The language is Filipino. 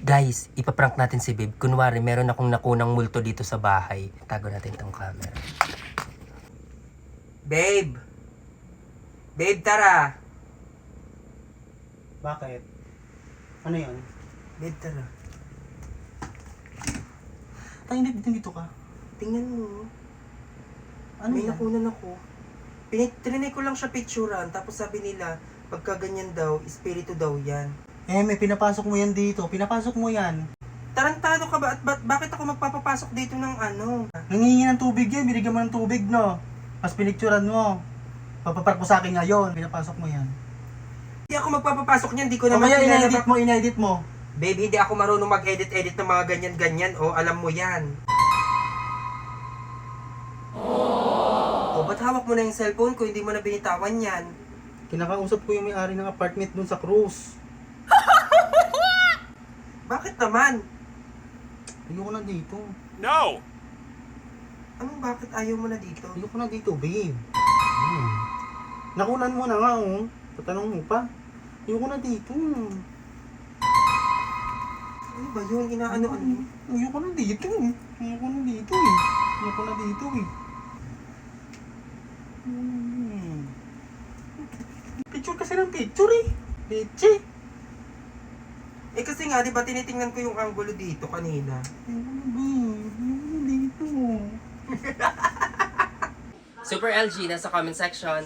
Guys, ipaprank natin si Babe. Kunwari, meron akong nakunang multo dito sa bahay. Tago natin tong camera. Babe! Babe, tara! Bakit? Ano yun? Babe, tara. Ay, hindi dito ka. Tingnan mo. Ano May yan? nakunan ako. Trinay ko lang siya picturean. Tapos sabi nila, pagka ganyan daw, espiritu daw yan. Eh, may pinapasok mo yan dito. Pinapasok mo yan. Tarantado ka ba? At bakit ako magpapapasok dito ng ano? Nangingi ng tubig yan. Binigyan mo ng tubig, no? Mas pinicturan mo. Papapark mo sa akin ngayon. Pinapasok mo yan. Hindi ako magpapapasok niyan. Hindi ko O naman kaya kilala inedit mo, inedit mo. Babe, hindi ako marunong mag-edit-edit ng mga ganyan-ganyan. O, alam mo yan. O, ba't hawak mo na yung cellphone ko? Hindi mo na binitawan yan. Kinakausap ko yung may-ari ng apartment dun sa cruise. Bakit naman? Ayoko na dito. No! Anong bakit ayaw mo na dito? Ayoko na dito, babe. Nakunan mo na nga, oh. Tatanong mo pa. Ayoko na dito. Ano ba yun? Inaano-ano? Ayoko na dito. Ayoko na dito, eh. Ayoko na dito, eh. Picture kasi ng picture, eh. Leche. Eh kasi nga, di ba tinitingnan ko yung angulo dito kanina? Ayoko na, babe. Ayoko na dito. Super LG, nasa comment section.